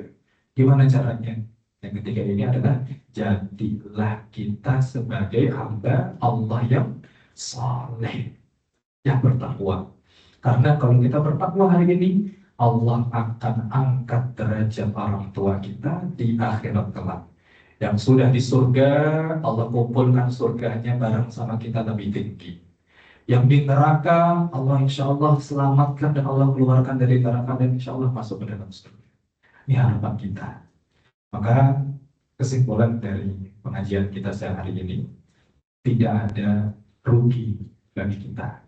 Gimana caranya? Yang ketiga ini adalah jadilah kita sebagai hamba Allah yang saleh, yang bertakwa. Karena kalau kita bertakwa hari ini, Allah akan angkat derajat orang tua kita di akhirat kelak. Yang sudah di surga, Allah kumpulkan surganya bareng sama kita lebih tinggi. Yang di neraka, Allah insya Allah selamatkan dan Allah keluarkan dari neraka dan insya Allah masuk ke dalam surga. Ini harapan kita. Maka kesimpulan dari pengajian kita sehari ini, tidak ada rugi bagi kita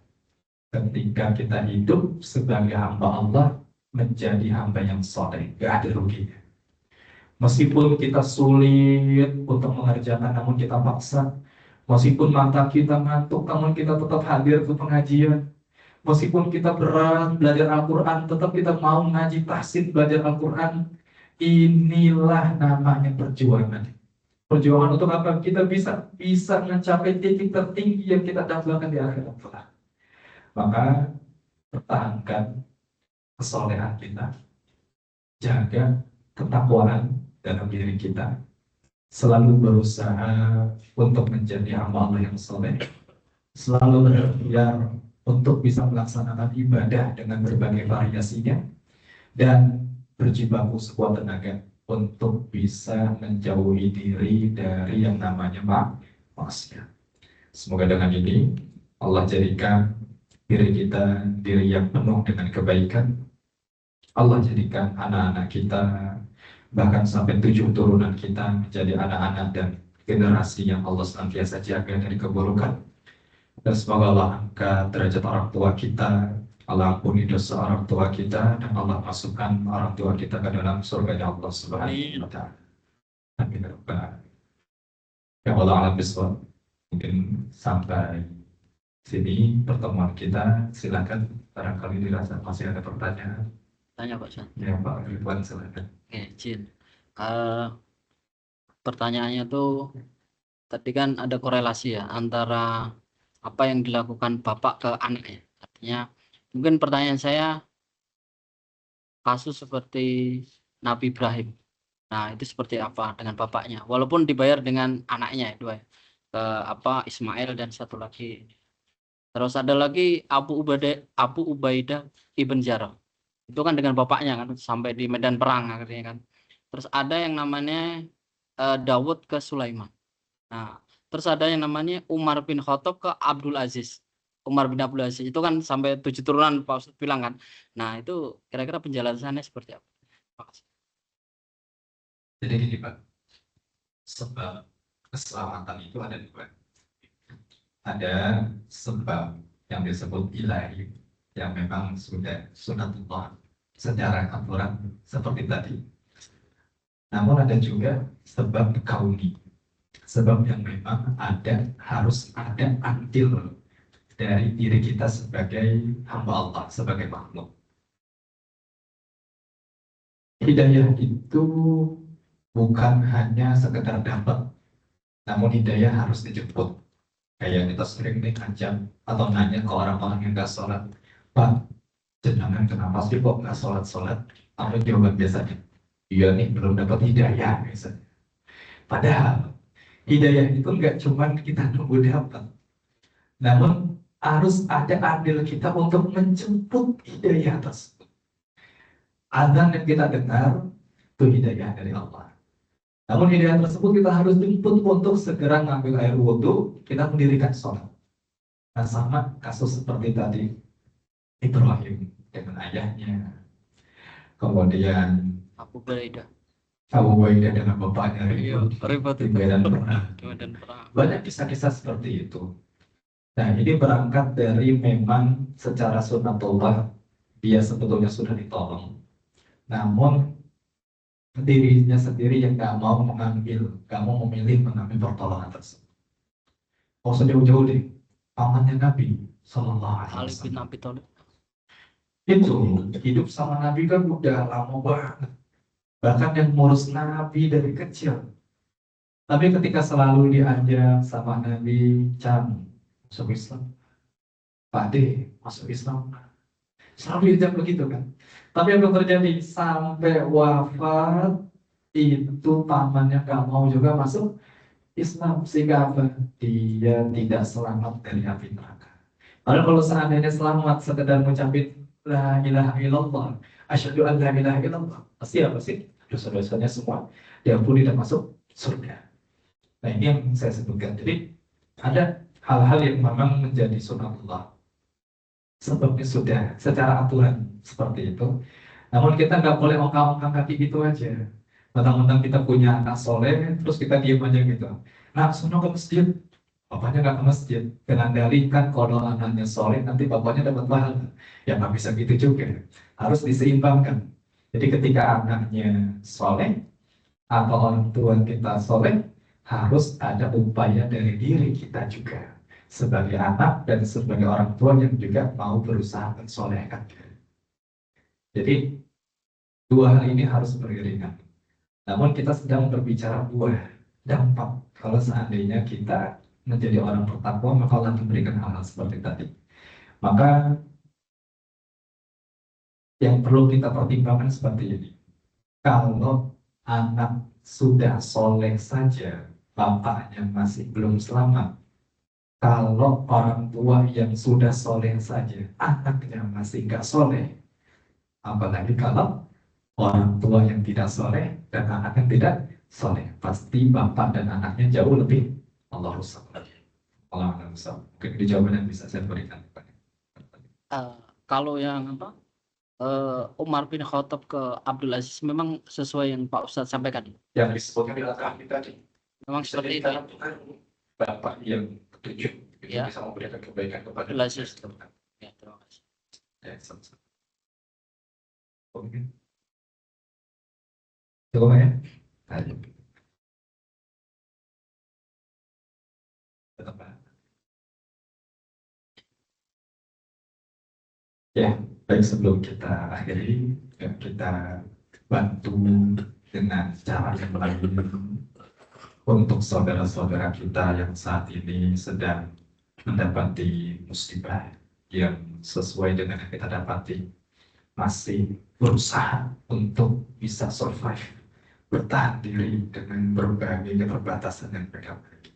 ketika kita hidup sebagai hamba Allah, menjadi hamba yang soleh, gak ada ruginya. Meskipun kita sulit untuk mengerjakan, namun kita paksa. Meskipun mata kita ngantuk, namun kita tetap hadir ke pengajian. Meskipun kita berat belajar Al-Quran, tetap kita mau ngaji tahsin belajar Al-Quran. Inilah namanya perjuangan. Perjuangan untuk apa? Kita bisa mencapai titik tertinggi yang kita dambakan di akhirat kelak. Maka pertahankan kesolehan kita, jaga ketakwaan dalam diri kita, selalu berusaha untuk menjadi hamba Allah yang soleh, selalu berikhtiar untuk bisa melaksanakan ibadah dengan berbagai variasinya, dan berjibaku sekuat tenaga untuk bisa menjauhi diri dari yang namanya maksiat. Semoga dengan ini Allah jadikan diri kita diri yang penuh dengan kebaikan. Allah jadikan anak-anak kita, bahkan sampai 7 turunan kita menjadi anak-anak dan generasi yang Allah senantiasa jaga dari keburukan. Dan semoga Allah angkat derajat orang tua kita, Allah ampuni dosa orang tua kita, dan Allah masukkan orang tua kita ke dalam surga Allah Subhanahu wa Ta'ala. Amin. Ya Allah alam bisawab. Mungkin sampai sini pertemuan kita. Silakan, barangkali dirasa masih ada pertanyaan. Tanya Pak Ustaz. Ya Pak Ridwan, silakan. Oke, Jin. Pertanyaannya tuh tadi kan ada korelasi ya antara apa yang dilakukan bapak ke anaknya. Artinya mungkin pertanyaan saya kasus seperti Nabi Ibrahim. Nah, itu seperti apa dengan bapaknya? Walaupun dibayar dengan anaknya dua ya. Ismail dan satu lagi. Terus ada lagi Abu Ubaidah ibn Jarrah. Itu kan dengan bapaknya kan sampai di medan perang akhirnya kan. Terus ada yang namanya Dawud ke Sulaiman. Nah, terus ada yang namanya Umar bin Khattab ke Abdul Aziz. Umar bin Abdul Aziz itu kan sampai 7 turunan Pak Ustadz bilang kan. Nah, itu kira-kira penjelasannya seperti apa? Makasih. Jadi gini Pak, sebab keselamatan itu ada dua. Ada sebab yang disebut ilahi, yang memang sudah sunatullah secara aturan seperti tadi. Namun ada juga sebab kauni, sebab yang memang harus ada andil dari diri kita sebagai hamba Allah, sebagai makhluk. Hidayah itu bukan hanya sekedar dapat, namun hidayah harus dijemput. Kayak kita sering nih ngancam atau nanya ke orang-orang yang nggak sholat, Pak, jenengan kenapa sih kok nggak sholat? Apa jawaban biasanya? Iya nih, belum dapat hidayah misalnya. Padahal hidayah itu nggak cuma kita nunggu dapat, namun harus ada andil kita untuk menjemput hidayah tersebut. Azan yang kita dengar itu hidayah dari Allah. Namun hidayah tersebut kita harus jemput untuk segera ngambil air wudhu, kita mendirikan sholat. Nah, sama kasus seperti tadi Ibrahim dengan ayahnya, kemudian Abu Buraidah. Abu Ubaidah dengan bapaknya Iya, ribut ribut di itu. medan perang. Di medan perang. Banyak kisah-kisah seperti itu. Nah, ini berangkat dari memang secara sunnatullah dia sebetulnya sudah ditolong. Namun dirinya sendiri yang nggak mau mengambil, nggak mau memilih mengambil pertolongan tersebut. Oh, sejauh-jauh deh, pamannya Nabi Sallallahu Alaihi Ali bin Wasallam Abi Thalib. itu hidup sama Nabi kan udah lama banget. Bahkan yang ngurus Nabi dari kecil. Tapi ketika selalu diajak sama Nabi, Cam, masuk Islam. Pak D, masuk Islam. Selalu diajak begitu kan. Tapi apa yang terjadi? Sampai wafat, itu pamannya gak mau juga masuk Islam. Sehingga apa? Dia tidak selamat dari api neraka. Padahal kalau seandainya selamat sekedar mengucapin La ilaha illallah, asyhadu an la ilaha illallah, pasti apa sih? Dosa-dosanya semua diampuni dan masuk surga. Nah, ini yang saya sebutkan. Jadi ada hal-hal yang memang menjadi sunatullah. Sebabnya sudah secara aturan seperti itu. Namun kita nggak boleh ongkang-ongkang kaki gitu aja. Mentang-mentang kita punya anak soleh, terus kita diem aja gitu. Nah, sono ke masjid. Bapaknya nggak ke masjid. Dengan dalih kan kalau anaknya soleh, nanti bapaknya dapat pahala. Ya nggak bisa gitu juga. Harus diseimbangkan. Jadi ketika anaknya soleh, atau orang tua kita soleh, harus ada upaya dari diri kita juga sebagai anak dan sebagai orang tua yang juga mau berusaha mensolehkan diri. Jadi dua hal ini harus beriringan. Namun kita sedang berbicara buah dampak kalau seandainya kita menjadi orang bertakwa, maka Allah memberikan hal-hal seperti tadi. Maka yang perlu kita pertimbangkan seperti ini. Kalau anak sudah soleh saja, bapaknya masih belum selamat. Kalau orang tua yang sudah soleh saja, anaknya masih nggak soleh. Apalagi kalau orang tua yang tidak soleh dan anak yang tidak soleh. Pasti bapak dan anaknya jauh lebih Allah rusak. Allah rusak. Mungkin di jawaban yang bisa saya berikan. Kalau yang apa? Umar bin Khattab ke Abdul Aziz memang sesuai yang Pak Ustadz sampaikan. Yang disebutkan di latar tadi. Memang seperti itu. Bapak yang ketujuh itu Ya. bisa memberikan kebaikan kepada Abdul Aziz. Ya, terima kasih. Ya, sama-sama. Oke. Cukup ya? Ayo. Tetap Pak. Ya, baik sebelum kita akhiri, ya, kita bantu dengan cara yang lain untuk saudara-saudara kita yang saat ini sedang mendapati musibah yang sesuai dengan yang kita dapati, masih berusaha untuk bisa survive, bertahan diri dengan berbagai keterbatasan yang mereka miliki.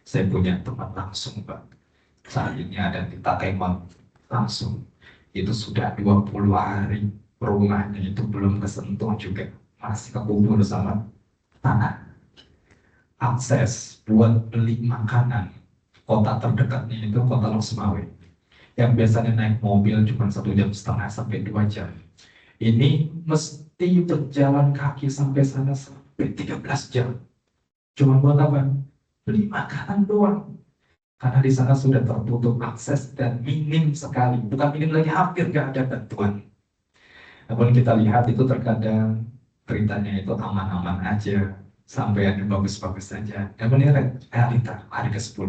Saya punya teman langsung Pak, saat ini ada di Takemal langsung. Itu sudah 20 hari rumahnya itu belum kesentuh juga, masih kekubur sama tanah. Akses buat beli makanan, kota terdekatnya itu kota Losmawe, yang biasanya naik mobil cuma 1,5 jam sampai 2 jam. Ini mesti berjalan kaki sampai sana sampai 13 jam. Cuma buat apa? Beli makanan doang. Karena di sana sudah tertutup akses dan minim sekali, bukan minim lagi, hampir nggak ada bantuan. Namun kita lihat itu terkadang beritanya itu aman-aman aja, sampai ada bagus-bagus saja. Namun ini realita hari ke-10.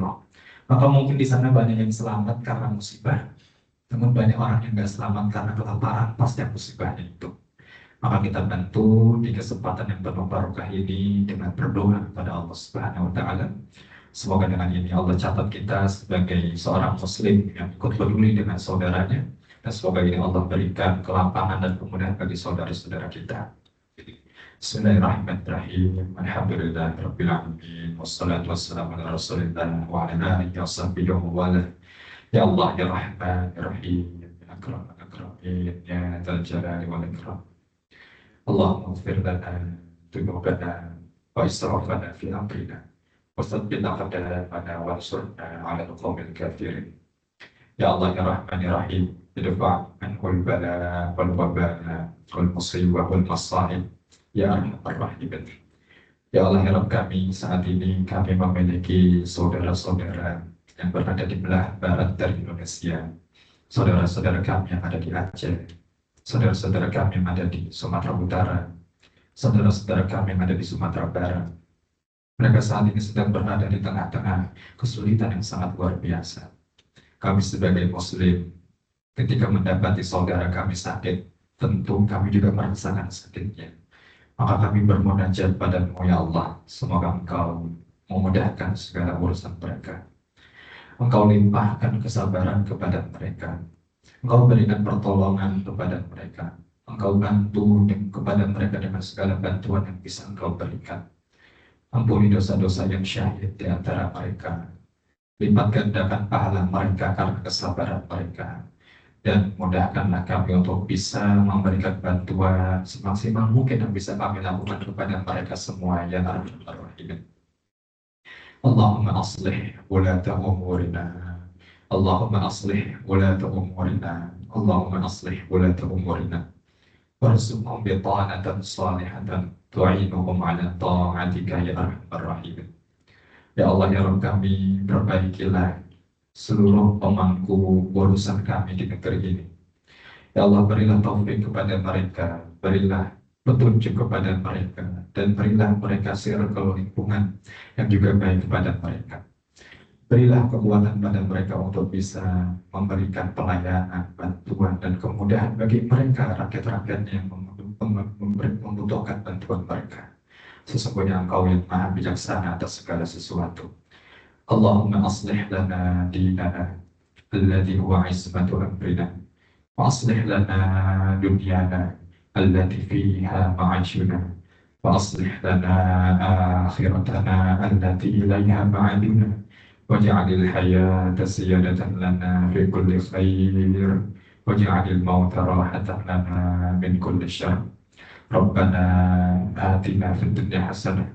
Maka mungkin di sana banyak yang selamat karena musibah, namun banyak orang yang nggak selamat karena kelaparan pasca musibahnya itu. Maka kita bantu di kesempatan yang penuh barokah ini dengan berdoa kepada Allah Subhanahu wa Ta'ala. Semoga dengan ini Allah catat kita sebagai seorang muslim yang ikut peduli dengan saudaranya, dan semoga ini Allah berikan kelapangan dan kemudahan bagi saudara-saudara kita. Bismillahirrahmanirrahim. Alhamdulillahirabbil alamin. Wassalatu wassalamu ala Rasulillah wa ala alihi washabbihi wa wala. Ya Allah ya Rahman ya Rahim ya Akram akramin ya Dzal Jalali wal Ikram. Allahumma ighfir lana dzunubana وإسرافنا في أمرنا وثبت أقدامنا وانصرنا على القوم الكافرين. يا الله يا رحمن يا رحيم ادفع عنه البلاء والوباء والمصيبة والمصائب ya Arhamar Rahimin. Ya Allah ya Rabb kami, saat ini kami memiliki saudara-saudara yang berada di belah barat dari Indonesia, saudara-saudara kami yang ada di Aceh, saudara-saudara kami yang ada di Sumatera Utara, saudara-saudara kami yang ada di Sumatera Barat. Mereka saat ini sedang berada di tengah-tengah kesulitan yang sangat luar biasa. Kami sebagai Muslim, ketika mendapati saudara kami sakit, tentu kami juga merasakan sakitnya. Maka kami bermunajat padamu ya Allah, semoga Engkau memudahkan segala urusan mereka. Engkau limpahkan kesabaran kepada mereka. Engkau berikan pertolongan kepada mereka. Engkau bantu kepada mereka dengan segala bantuan yang bisa Engkau berikan. Ampuni dosa-dosa yang syahid di antara mereka. Lipat gandakan pahala mereka karena kesabaran mereka. Dan mudahkanlah kami untuk bisa memberikan bantuan semaksimal mungkin yang bisa kami lakukan kepada mereka semua ya Arhamar Rahimin. Allahumma aslih wulata umurina. Allahumma aslih wulata umurina. Allahumma aslih wulata umurina. Warzuqhum bitanatan salihatan tu'inuhum ala ta'atika ya Arhamar Rahimin. Ya Allah ya Rabb kami, perbaikilah seluruh pemangku urusan kami di negeri ini. Ya Allah, berilah taufik kepada mereka, berilah petunjuk kepada mereka, dan berilah mereka circle lingkungan yang juga baik kepada mereka. Berilah kekuatan pada mereka untuk bisa memberikan pelayanan, bantuan, dan kemudahan bagi mereka, rakyat-rakyat yang membutuhkan bantuan mereka. Sesungguhnya Engkau yang maha bijaksana atas segala sesuatu. Allahumma aslih lana dinana alladhi huwa ismatu amrina wa aslih lana dunyana allati fiha ma'ashuna wa aslih lana akhiratana allati ilayha ma'aduna waj'alil hayata ziyadatan lana fi kulli khair waj'alil mauta rahatan lana min kulli syarr. Rabbana atina fid dunya hasanah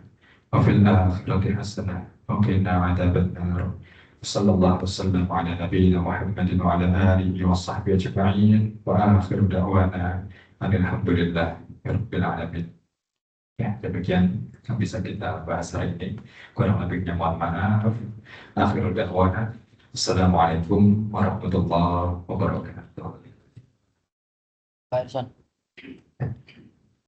wa fil akhirati hasanah وقنا عذاب النار. صلى الله وسلم على نبينا محمد وعلى آله وصحبه أجمعين وآخر دعوانا أن الحمد لله رب العالمين. Ya, demikian yang bisa kita bahas hari ini. Kurang lebihnya mohon maaf. Akhir da'wana. Assalamualaikum warahmatullahi wabarakatuh. Pak Irsan.